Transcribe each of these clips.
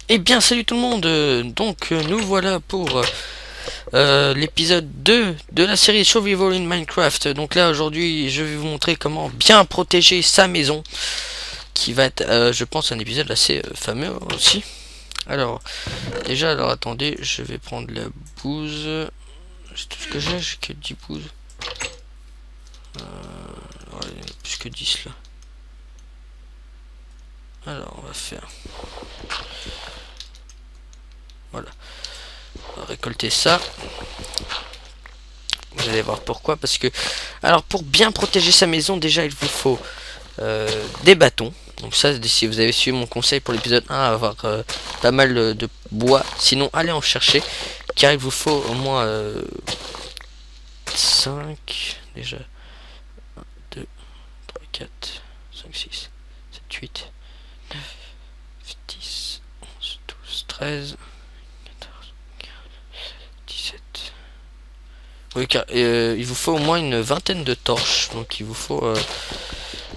Eh bien salut tout le monde, nous voilà pour l'épisode 2 de la série Survival in Minecraft. Donc là aujourd'hui je vais vous montrer comment bien protéger sa maison, qui va être je pense un épisode assez fameux aussi. Alors déjà, alors attendez, je vais prendre la bouse. C'est tout ce que j'ai que 10 bouses. Ouais, il y en a plus que 10 là. Alors on va faire, voilà, on va récolter ça. Vous allez voir pourquoi, parce que alors pour bien protéger sa maison, déjà il vous faut des bâtons. Donc ça, si vous avez suivi mon conseil pour l'épisode 1, avoir pas mal de bois, sinon allez en chercher, car il vous faut au moins 5 déjà, 1, 2, 3, 4, 5, 6, 7, 8, 9, 10, 11, 12, 13, 14, 15, 17. Oui, car il vous faut au moins une vingtaine de torches, donc il vous faut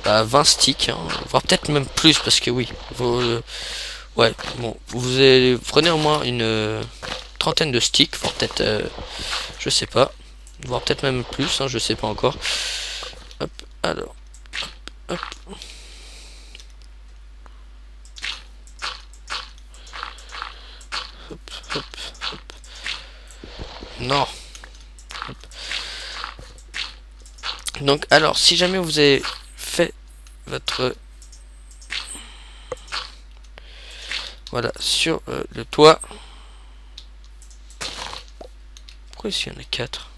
20 sticks, hein, voire peut-être même plus, parce que oui, ouais, bon, prenez au moins une trentaine de sticks, voire peut-être, je sais pas, voire peut-être même plus, hein, je sais pas encore. Hop, alors, hop. Hop, hop, hop. Non. Hop. Donc, alors, si jamais vous avez fait votre... Voilà, sur le toit. Pourquoi ici il y en a 4?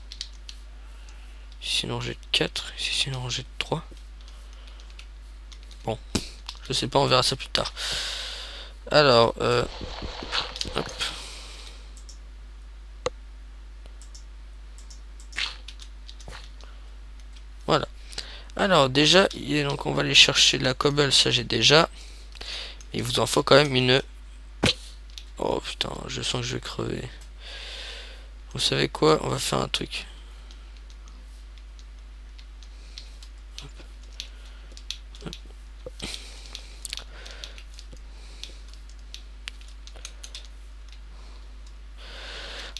Ici une rangée de 4, ici une rangée de 3. Bon, je sais pas, on verra ça plus tard. Alors, hop. Voilà. Alors déjà, donc on va aller chercher de la cobble, ça j'ai déjà. Il vous en faut quand même une... Oh putain, je sens que je vais crever. Vous savez quoi? On va faire un truc.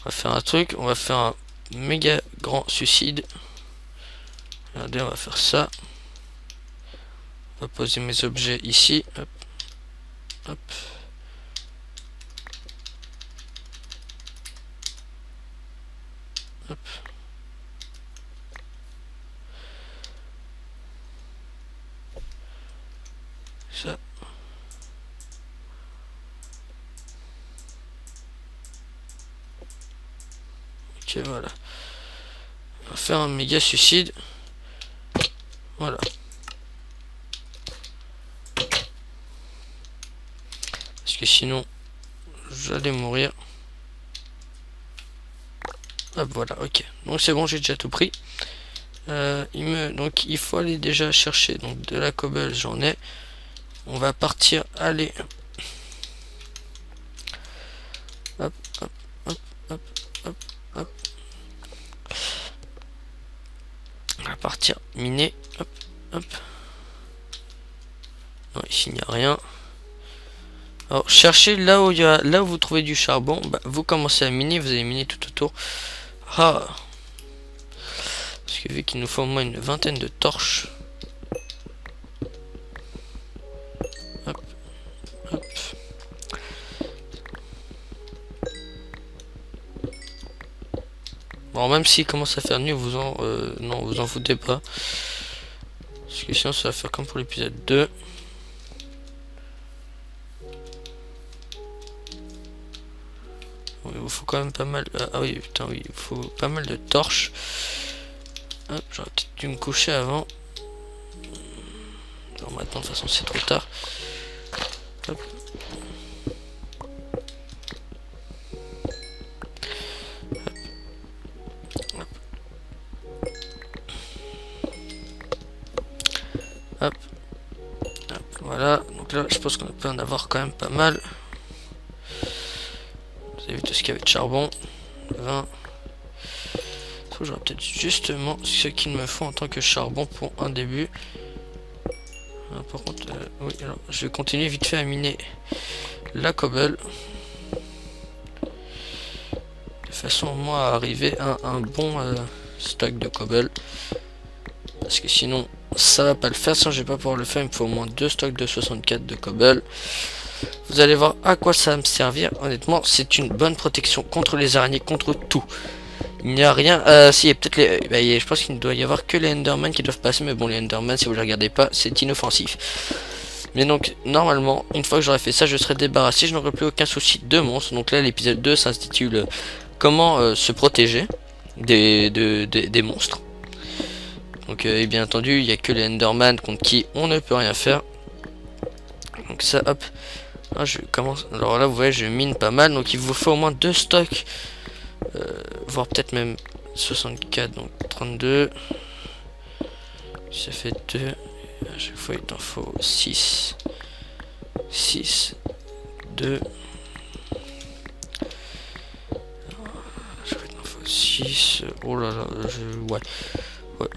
On va faire un truc, on va faire un méga grand suicide. Regardez, on va faire ça. On va poser mes objets ici. Hop, hop. Hop. Ça. Ok, voilà. On va faire un méga suicide. Voilà. Parce que sinon, j'allais mourir. Hop, voilà, ok. Donc c'est bon, j'ai déjà tout pris. Donc il faut aller déjà chercher donc de la cobble, j'en ai. On va partir, aller. Hop, hop, hop, hop, hop, hop. On va partir miner. Hop, hop. Non, ici il n'y a rien. Alors cherchez là où là où vous trouvez du charbon, bah, vous commencez à miner, vous allez miner tout autour. Ah, parce que vu qu'il nous faut au moins une vingtaine de torches. Hop, hop. Bon, même s'il commence à faire nuit, non, vous en foutez pas. Parce que sinon ça va faire comme pour l'épisode 2. Il vous faut quand même pas mal. Ah oui, putain, oui, il faut pas mal de torches. Hop, j'aurais peut-être dû me coucher avant. Non, maintenant, de toute façon, c'est trop tard. Hop. Hop. Hop. Hop. Voilà. Donc là, je pense qu'on peut en avoir quand même pas mal. Vous avez vu tout ce qu'il y avait de charbon. 20. J'aurais peut-être justement ce qu'il me faut en tant que charbon pour un début. Ah, par contre, oui, alors je vais continuer vite fait à miner la cobble. De façon au moins à arriver à un bon stock de cobble. Parce que sinon ça va pas le faire. Sinon je vais pas pouvoir le faire. Il me faut au moins 2 stocks de 64 de cobble. Vous allez voir à quoi ça va me servir. Honnêtement, c'est une bonne protection contre les araignées, contre tout. Il n'y a rien. Si, il y a peut-être les. Bah, je pense qu'il ne doit y avoir que les Enderman qui doivent passer. Mais bon, les Enderman, si vous ne les regardez pas, c'est inoffensif. Mais donc, normalement, une fois que j'aurai fait ça, je serai débarrassé. Je n'aurai plus aucun souci de monstres. Donc là, l'épisode 2 s'intitule Comment se protéger des monstres. Donc, et bien entendu, il n'y a que les Enderman contre qui on ne peut rien faire. Donc ça, hop. Ah, je commence. Alors là, vous voyez, je mine pas mal. Donc il vous faut au moins 2 stocks. Voire peut-être même 64. Donc 32. Ça fait 2. À chaque fois, il t'en faut 6. 6. 2. Je crois qu'il t'en faut 6. Oh là là. Ouais.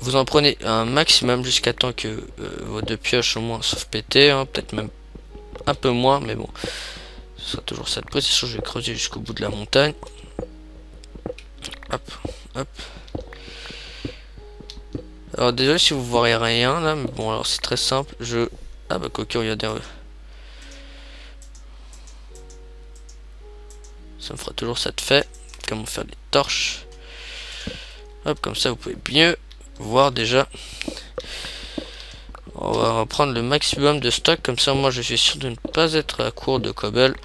Vous en prenez un maximum jusqu'à temps que vos 2 pioches au moins sauf péter. Hein, peut-être même un peu moins. Mais bon. Ce sera toujours ça de près. C'est sûr, je vais creuser jusqu'au bout de la montagne. Hop, hop. Alors désolé si vous voyez rien là, mais bon alors c'est très simple. Ah bah coquille, regardez. Ça me fera toujours ça de fait. Comment faire des torches. Hop, comme ça vous pouvez mieux voir déjà. On va prendre le maximum de stock, comme ça moi je suis sûr de ne pas être à court de cobble.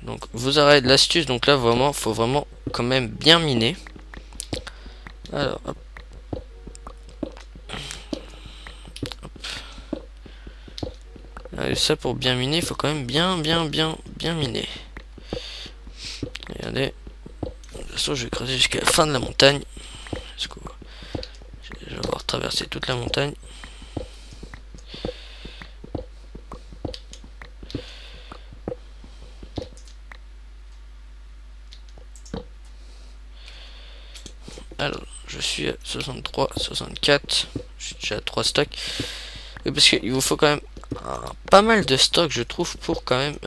Donc vous aurez de l'astuce, donc là vraiment, faut vraiment quand même bien miner. Alors hop. Et ça pour bien miner, il faut quand même bien miner. Regardez. De toute façon je vais creuser jusqu'à la fin de la montagne. Parce que je vais avoir traversé toute la montagne. Alors, je suis à 63, 64. Je suis déjà à 3 stocks. Oui, parce qu'il vous faut quand même pas mal de stocks, je trouve, pour quand même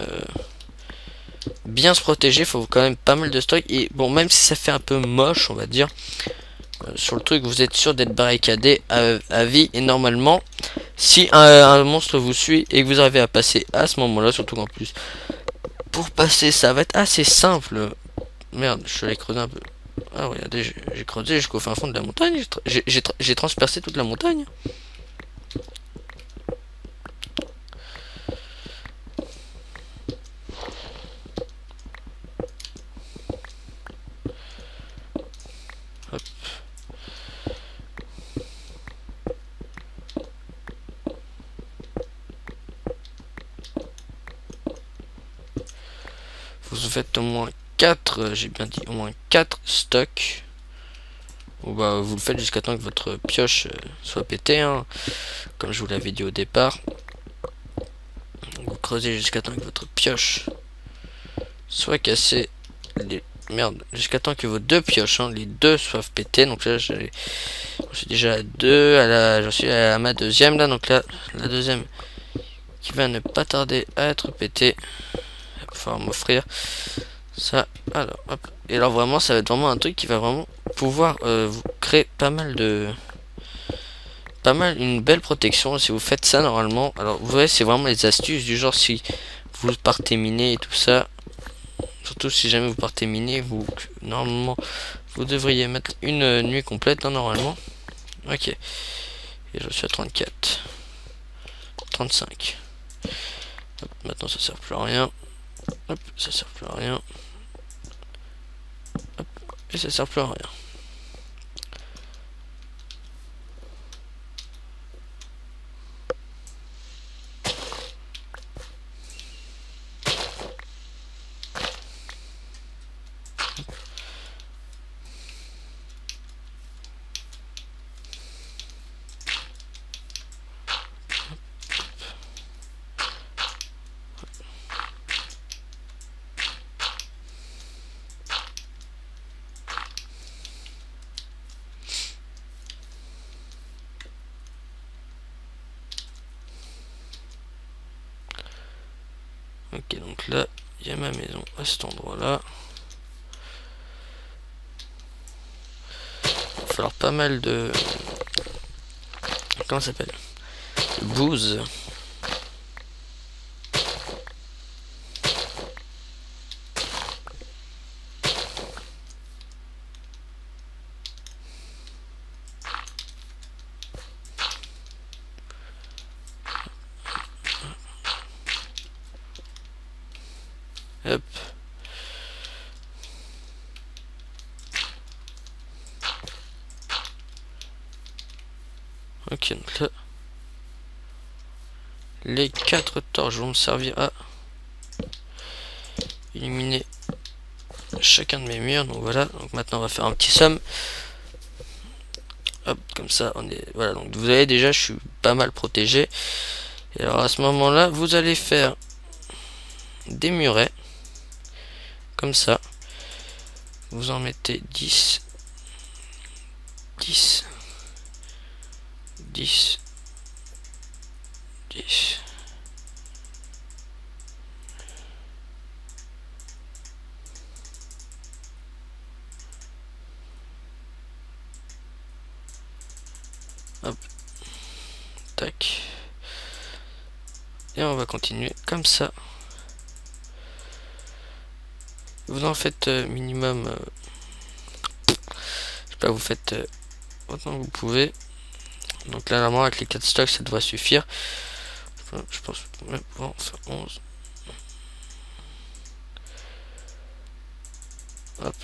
bien se protéger. Il faut quand même pas mal de stocks. Et bon, même si ça fait un peu moche, on va dire, sur le truc, vous êtes sûr d'être barricadé à vie. Et normalement, si un monstre vous suit et que vous arrivez à passer à ce moment-là, surtout qu'en plus, pour passer, ça va être assez simple. Merde, je suis allé creuser un peu. Ah regardez, j'ai creusé jusqu'au fin fond de la montagne. J'ai transpercé toute la montagne. Hop. Vous faites au moins 4, j'ai bien dit, au moins 4 stocks. Ou bah vous le faites jusqu'à temps que votre pioche soit pétée, hein, comme je vous l'avais dit au départ. Vous creusez jusqu'à temps que votre pioche soit cassée. Merde, jusqu'à temps que vos 2 pioches, hein, les 2 soient pétées. Donc là, je suis déjà à 2, j'en suis à ma deuxième là. Donc là, la deuxième qui va ne pas tarder à être pétée. Il va falloir m'offrir ça. Alors, hop. Et alors vraiment, ça va être vraiment un truc qui va vraiment pouvoir vous créer une belle protection si vous faites ça normalement. Alors vous voyez, c'est vraiment les astuces du genre si vous partez miner et tout ça. Surtout si jamais vous partez miner, normalement vous devriez mettre une nuit complète, hein, normalement. Ok. Et je suis à 34. 35. Hop, maintenant ça sert plus à rien. Hop, ça sert plus à rien. Hop, et ça sert plus à rien. Ok, donc là, il y a ma maison à cet endroit-là. Il va falloir pas mal de... Comment ça s'appelle? De bouse. Hop. Ok, donc là, les 4 torches vont me servir à illuminer chacun de mes murs. Donc voilà, donc maintenant on va faire un petit somme. Hop, comme ça on est... Voilà, donc vous voyez déjà je suis pas mal protégé. Et alors à ce moment là, vous allez faire des murets. Comme ça. Vous en mettez 10. 10. 10. 10. Hop. Tac. Et on va continuer comme ça. Vous en faites minimum... je sais pas, vous faites autant que vous pouvez. Donc là, normalement, avec les 4 stocks, ça devrait suffire. Je pense qu'on va en faire 11. Hop.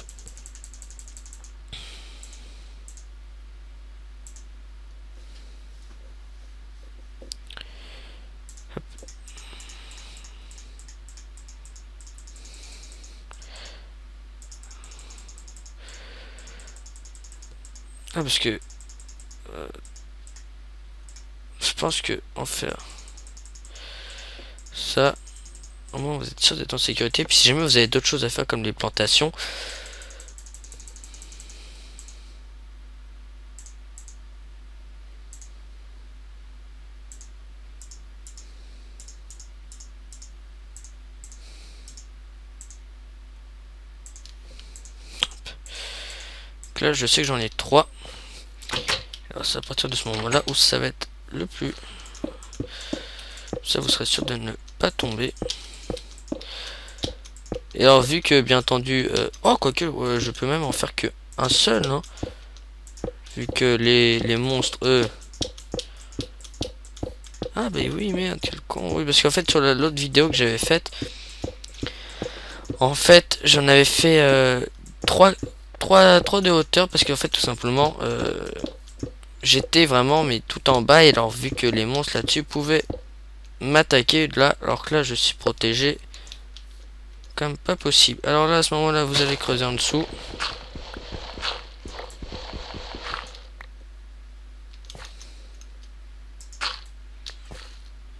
Hop. Ah, parce que... je pense que en faire ça, au moins vous êtes sûr d'être en sécurité. Puis si jamais vous avez d'autres choses à faire comme les plantations, donc là je sais que j'en ai 3. Alors c'est à partir de ce moment là où ça va être le plus... Ça vous serez sûr de ne pas tomber. Et alors vu que bien entendu... oh quoique je peux même en faire que un seul, hein. Vu que les monstres, eux... Ah bah oui, merde, quel con. Oui, parce qu'en fait sur l'autre vidéo que j'avais faite, en fait j'en avais fait 3 de hauteur. Parce qu'en fait tout simplement j'étais vraiment mais tout en bas. Et alors vu que les monstres là-dessus pouvaient m'attaquer là, alors que là je suis protégé comme pas possible. Alors là à ce moment là vous allez creuser en dessous.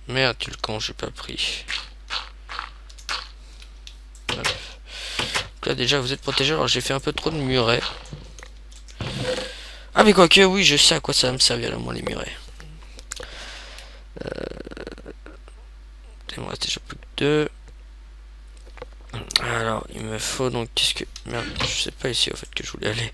Merde, tu le con, j'ai pas pris. Hop. Donc là déjà vous êtes protégé. Alors j'ai fait un peu trop de murets. Ah mais quoique oui, je sais à quoi ça va me servir là moi les murets. Il me reste déjà plus que 2. Alors il me faut donc qu'est-ce que... Merde, je sais pas ici au fait que je voulais aller.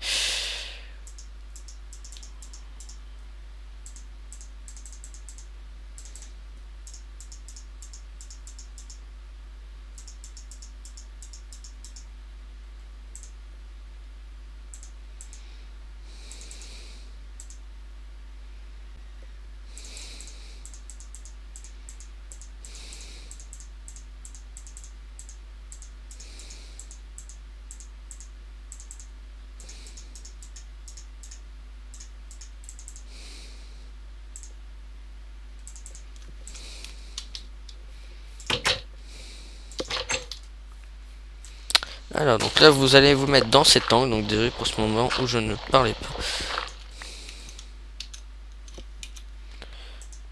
Alors donc là vous allez vous mettre dans cet angle. Donc désolé pour ce moment où je ne parlais pas.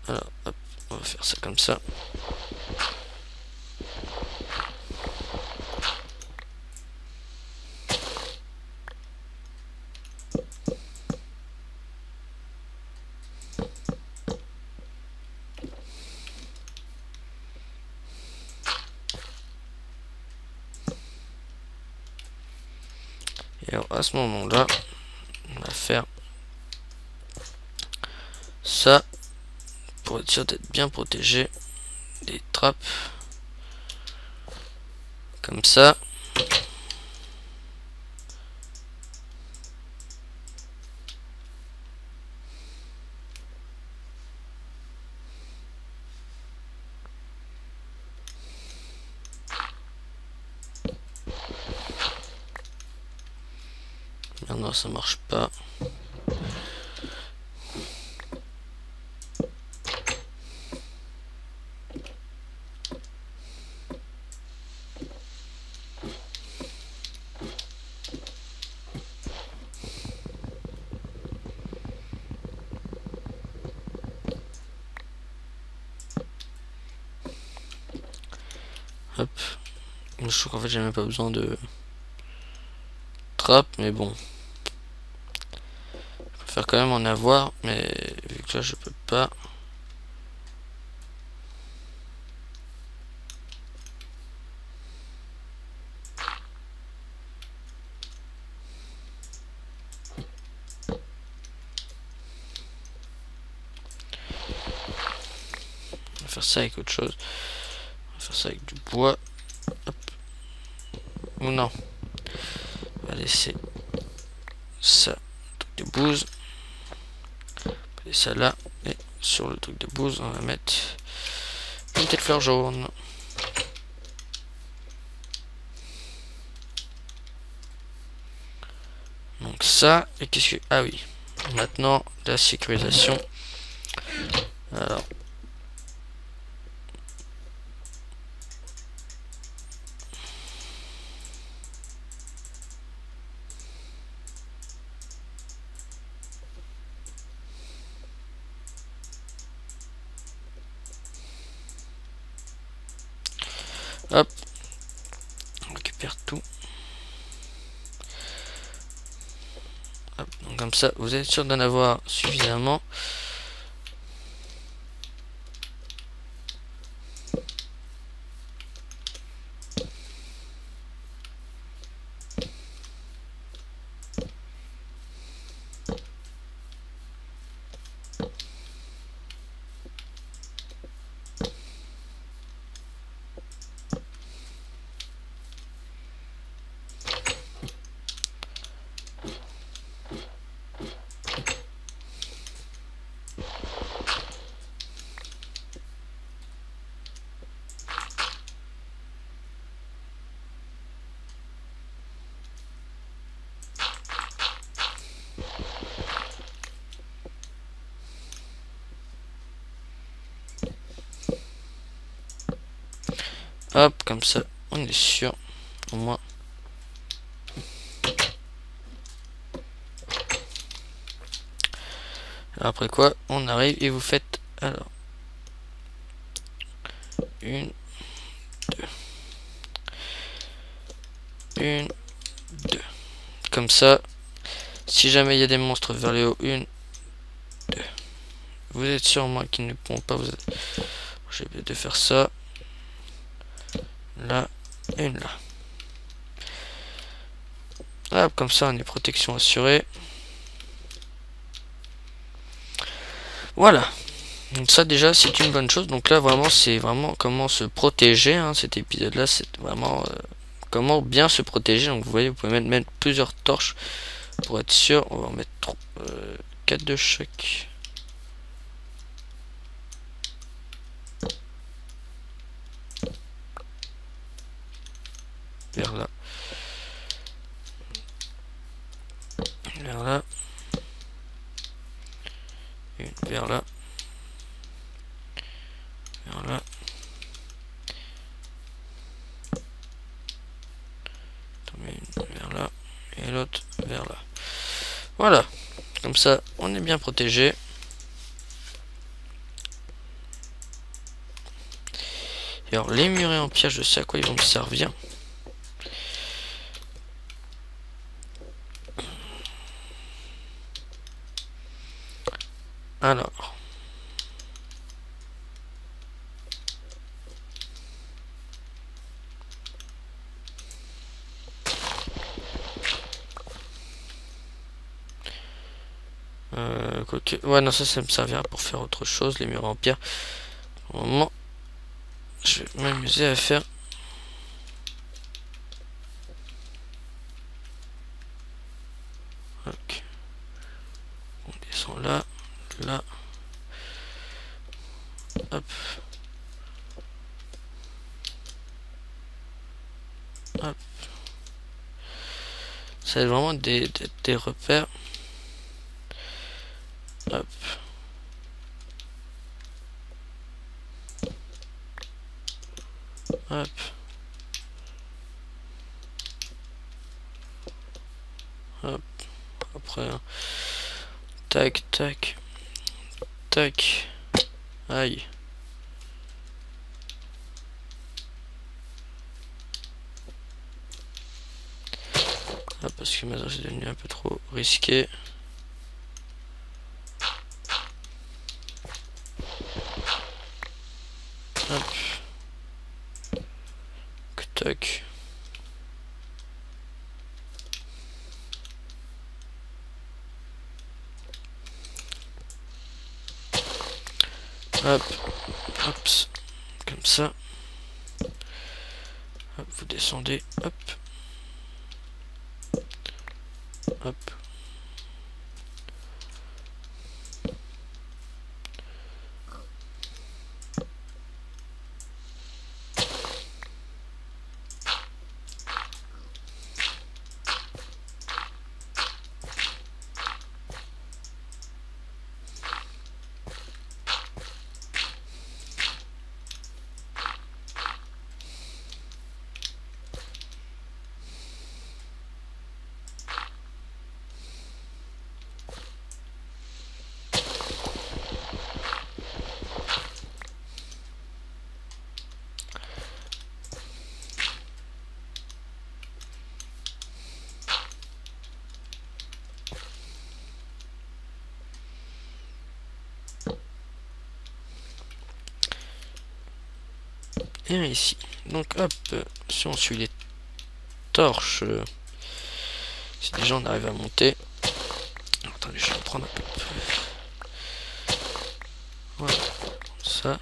Alors hop, on va faire ça comme ça. Et alors, à ce moment-là, on va faire ça pour être sûr d'être bien protégé des trappes comme ça. Maintenant ça marche pas. Hop. Je trouve qu'en fait j'ai même pas besoin de trappe, mais bon. Je préfère quand même en avoir, mais vu que là je peux pas. On va faire ça avec autre chose. On va faire ça avec du bois. Hop. Ou non. On va laisser ça, truc de bouse. Et ça là. Et sur le truc de bouse, on va mettre une petite fleur jaune. Donc ça, et qu'est-ce que... Ah oui. Maintenant, la sécurisation. Alors. Hop. On récupère tout. Hop. Donc comme ça, vous êtes sûr d'en avoir suffisamment. Hop, comme ça, on est sûr. Au moins. Alors après quoi, on arrive et vous faites alors une, deux. Comme ça, si jamais il y a des monstres vers le haut, une, deux. Vous êtes sûr moi qu'ils ne pourront pas vous. J'ai oublié de faire ça. Là, une là. Hop, comme ça, on est protection assurée. Voilà. Donc ça déjà c'est une bonne chose. Donc là vraiment c'est vraiment comment se protéger. Hein. Cet épisode là c'est vraiment comment bien se protéger. Donc vous voyez vous pouvez mettre plusieurs torches pour être sûr. On va en mettre 4 de chaque. Vers là. Vers là. Une vers là. Vers là. Une vers là. Et l'autre vers là. Voilà. Comme ça, on est bien protégé. Et alors, les murets en pierre, je sais à quoi ils vont me servir. Alors. Quoique... Ouais, non, ça me servira pour faire autre chose, les murs en pierre. Au moment, je vais m'amuser à faire... Ok. On descend là, là. Hop. Hop. Ça va être vraiment des repères. Hop. Hop. Hop. Après, tac, tac, tac. Aïe. Ah, parce que maintenant c'est devenu un peu trop risqué. Hop. Tac. Hop. Hop. Comme ça. Hop, vous descendez. Hop. Hop. Et ici. Donc hop, si on suit les torches, si déjà on arrive à monter. Attendez, je vais en prendre un peu. Voilà, ça.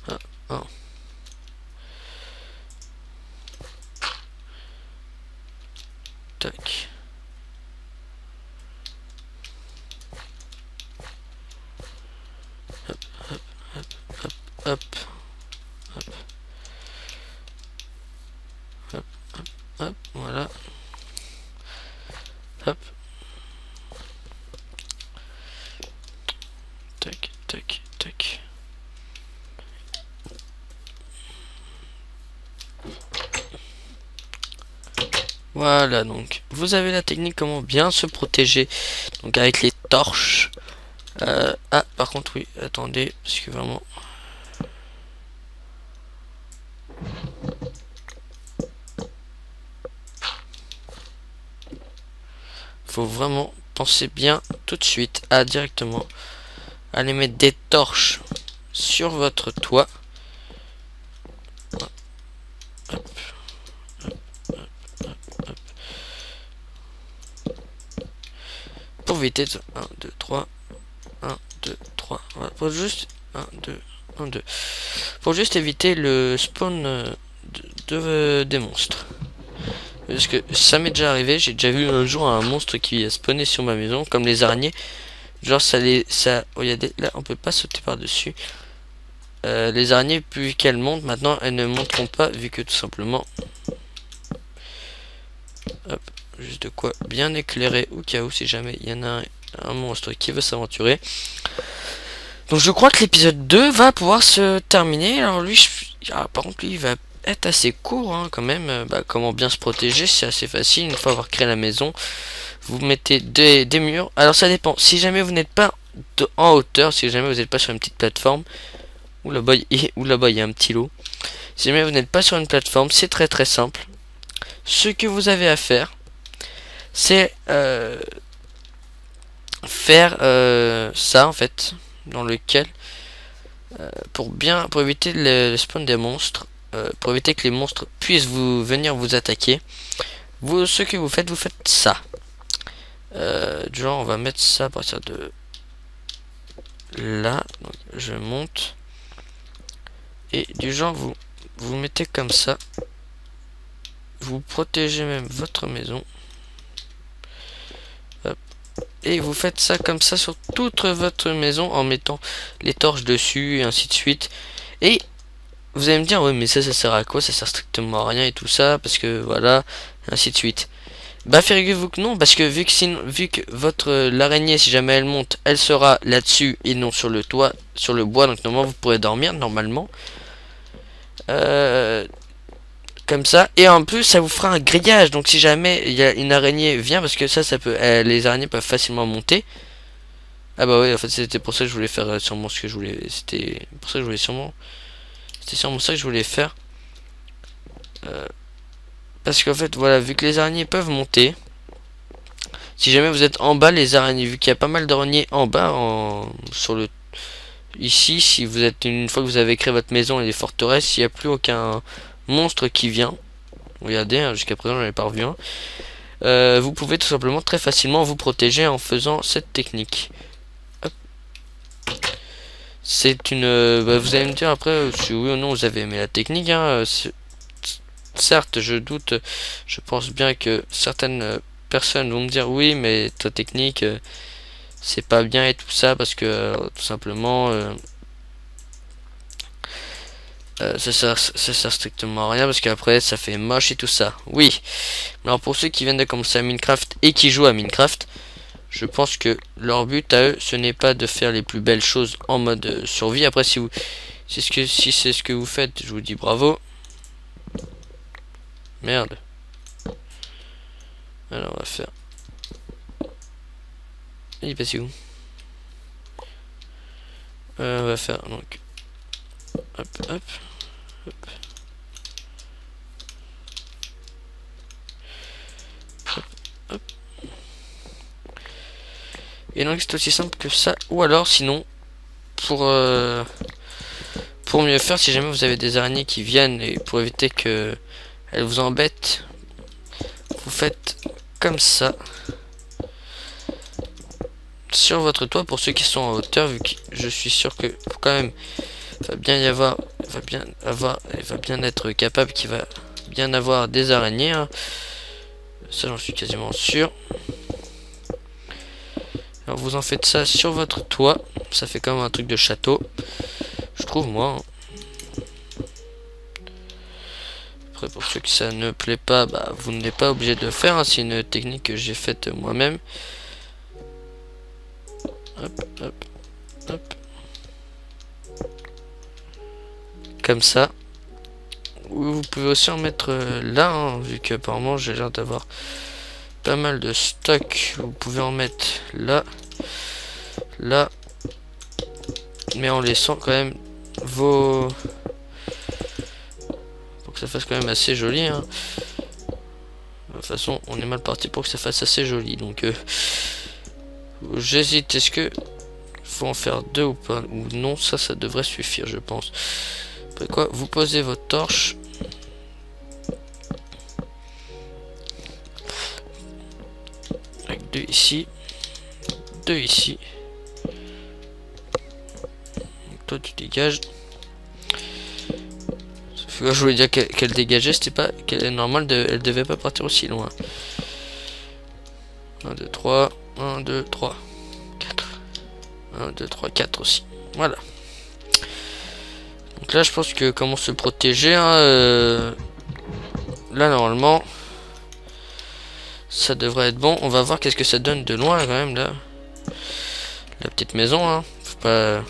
Ah, oh. Tac. Hop, hop, hop, hop, hop. Hop. Hop, hop, hop, voilà. Hop. Tac, tac, tac. Voilà, donc vous avez la technique comment bien se protéger. Donc avec les torches. Ah, par contre, oui, attendez, parce que vraiment... Faut vraiment penser bien tout de suite à directement aller mettre des torches sur votre toit. Hop, hop, hop, hop. Pour éviter de 1, 2, 3, 1, 2, 3. Voilà, pour juste 1, 2, 1, 2. Pour juste éviter le spawn des monstres. Parce que ça m'est déjà arrivé, j'ai déjà vu un jour un monstre qui a spawné sur ma maison, comme les araignées. Genre oh, y a des, là on peut pas sauter par dessus. Les araignées, plus qu'elles montent, maintenant elles ne monteront pas vu que tout simplement, hop, juste de quoi bien éclairer au cas où si jamais il y en a un monstre qui veut s'aventurer. Donc je crois que l'épisode 2 va pouvoir se terminer. Alors lui, par contre lui il va être assez court hein, quand même. Comment bien se protéger, c'est assez facile. Une fois avoir créé la maison, vous mettez des murs. Alors ça dépend, si jamais vous n'êtes pas en hauteur, si jamais vous n'êtes pas sur une petite plateforme, ou là-bas il y a un petit lot. Si jamais vous n'êtes pas sur une plateforme, c'est très très simple. Ce que vous avez à faire, c'est faire ça en fait, dans lequel pour éviter le spawn des monstres, pour éviter que les monstres puissent venir vous attaquer, ce que vous faites ça. Du genre on va mettre ça à partir de là. Donc je monte. Et du genre vous mettez comme ça. Vous protégez même votre maison. Hop. Et vous faites ça comme ça sur toute votre maison en mettant les torches dessus et ainsi de suite. Et vous allez me dire, ouais mais ça sert à quoi? Ça sert strictement à rien et tout ça, parce que voilà, ainsi de suite. Bah figurez-vous que non, parce que vu que votre l'araignée, si jamais elle monte, elle sera là-dessus et non sur le toit, sur le bois, donc normalement vous pourrez dormir normalement. Comme ça, et en plus ça vous fera un grillage, donc si jamais il y a une araignée vient, parce que ça peut, les araignées peuvent facilement monter. Ah bah oui, en fait c'était pour ça que je voulais faire sûrement ce que je voulais, c'était pour ça que je voulais sûrement, c'était sûrement ça que je voulais faire. Parce qu'en fait voilà, vu que les araignées peuvent monter, si jamais vous êtes en bas, les araignées, vu qu'il y a pas mal d'araignées en bas, sur le ici, si vous êtes une fois que vous avez créé votre maison et les forteresses, il n'y a plus aucun monstre qui vient. Regardez, hein, jusqu'à présent j'en ai pas revu un. Vous pouvez tout simplement très facilement vous protéger en faisant cette technique. C'est une... bah, vous allez me dire après si oui ou non vous avez aimé la technique. Hein, certes, je doute. Je pense bien que certaines personnes vont me dire oui, mais ta technique c'est pas bien et tout ça parce que tout simplement ça sert strictement à rien parce qu'après ça fait moche et tout ça. Oui. Alors pour ceux qui viennent de commencer à Minecraft et qui jouent à Minecraft, je pense que leur but à eux, ce n'est pas de faire les plus belles choses en mode survie. Après, si c'est ce que vous faites, je vous dis bravo. Merde. Alors on va faire. Il est passé où? On va faire donc. Hop, hop, hop. Hop, hop. Et donc c'est aussi simple que ça. Ou alors sinon, pour mieux faire, si jamais vous avez des araignées qui viennent et pour éviter que elles vous embêtent, vous faites comme ça sur votre toit pour ceux qui sont en hauteur, vu que je suis sûr que quand même va bien y avoir, il va bien être capable qu'il va bien avoir des araignées. Hein. Ça j'en suis quasiment sûr. Alors vous en faites ça sur votre toit, ça fait comme un truc de château, je trouve moi. Hein. Après pour ceux qui ça ne plaît pas, bah, vous n'êtes pas obligé de le faire, hein. C'est une technique que j'ai faite moi-même. Hop, hop, hop. Comme ça. Vous pouvez aussi en mettre là, hein, vu qu'apparemment j'ai l'air d'avoir pas mal de stock. Vous pouvez en mettre là, là, mais en laissant quand même vos... pour que ça fasse quand même assez joli. Hein. De toute façon, on est mal parti pour que ça fasse assez joli. Donc, j'hésite. Est-ce que faut en faire deux ou pas? Ou non, ça devrait suffire, je pense. Après quoi, vous posez votre torche. Avec deux ici. Deux ici. Donc toi, tu dégages. Je voulais dire qu'elle dégageait, c'était pas qu'elle est normale, elle devait pas partir aussi loin. 1, 2, 3, 1, 2, 3, 4. 1, 2, 3, 4 aussi. Voilà. Donc là, je pense que comment se protéger. Hein, là, normalement, ça devrait être bon. On va voir qu'est-ce que ça donne de loin quand même là. La petite maison, hein. Faut pas.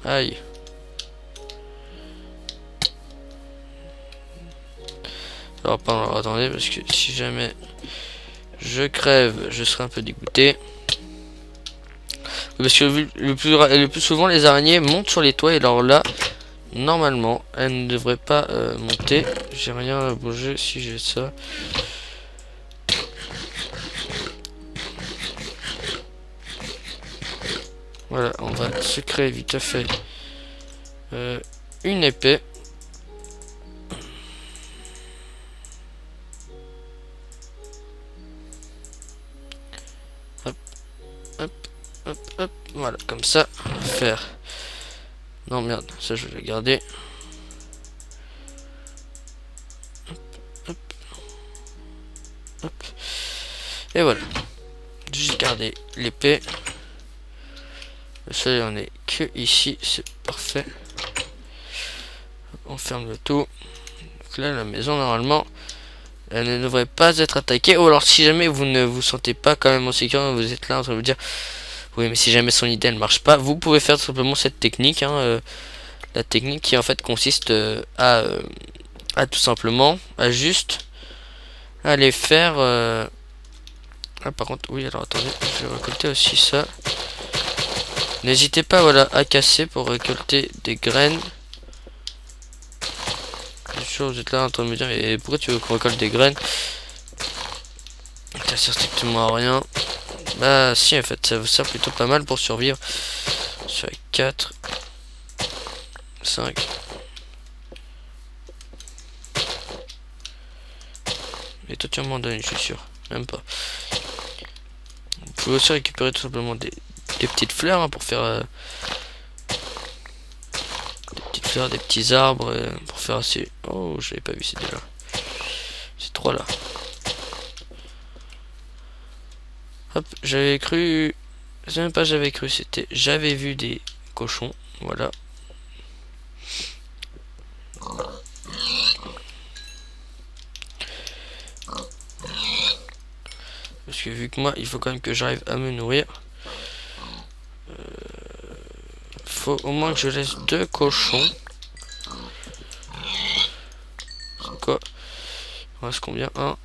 Aïe. Alors, pardon, attendez, parce que si jamais je crève, je serai un peu dégoûté. Parce que le plus souvent, les araignées montent sur les toits, et alors là, normalement, elles ne devraient pas monter. J'ai rien à bouger si j'ai ça. Voilà, on va se créer vite fait une épée. Hop, hop, hop, hop. Voilà, comme ça. Faire. Non, merde, ça je vais le garder. Hop, hop, hop. Et voilà. Juste garder l'épée. Le soleil on est que ici, c'est parfait. On ferme le tout. Donc là, la maison, normalement, elle ne devrait pas être attaquée. Ou alors, si jamais vous ne vous sentez pas quand même en sécurité, vous êtes là en train de vous dire, oui, mais si jamais son idée ne marche pas, vous pouvez faire tout simplement cette technique. Hein, la technique qui en fait consiste à tout simplement, à juste aller faire... Ah, par contre, oui, alors attendez, je vais récolter aussi ça. N'hésitez pas, voilà, à casser pour récolter des graines. Bien sûr, vous êtes là en train de me dire, et pourquoi tu veux qu'on récolte des graines? Ça sert strictement à rien. Bah si, en fait, ça vous sert plutôt pas mal pour survivre. Sur 4, 5. Et toi, tu m'en donnes, je suis sûr. Même pas. Vous pouvez aussi récupérer tout simplement des petites fleurs hein, pour faire... des petites fleurs, des petits arbres pour faire assez... Oh, j'avais pas vu ces deux là. Ces trois là. Hop, j'avais cru... C'est même pas j'avais cru, c'était... J'avais vu des cochons. Voilà. Parce que vu que moi, il faut quand même que j'arrive à me nourrir. Faut au moins que je laisse 2 cochons. C'est quoi? Il reste combien? 1,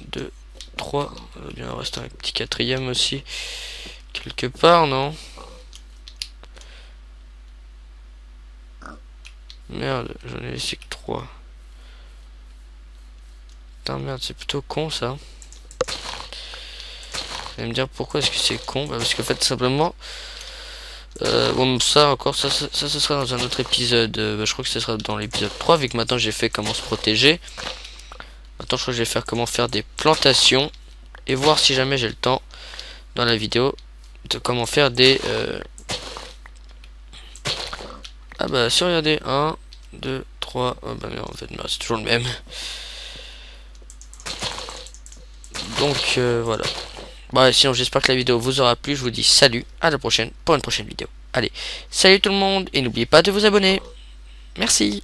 2, 3. Il va bien rester un petit quatrième aussi. Quelque part, non? Merde, j'en ai laissé que 3. Putain, merde, c'est plutôt con ça. Vous allez me dire pourquoi est-ce que c'est con? Bah parce qu'en fait, simplement... bon, ça encore, ça sera dans un autre épisode. Bah, je crois que ce sera dans l'épisode 3, vu que maintenant j'ai fait comment se protéger. Maintenant, je crois que je vais faire comment faire des plantations. Et voir si jamais j'ai le temps, dans la vidéo, de comment faire des... Ah bah, si regardez, 1, 2, 3... Oh bah merde, en fait, c'est toujours le même. Donc, voilà. Bon, sinon, j'espère que la vidéo vous aura plu. Je vous dis salut, à la prochaine pour une prochaine vidéo. Allez, salut tout le monde, et n'oubliez pas de vous abonner. Merci.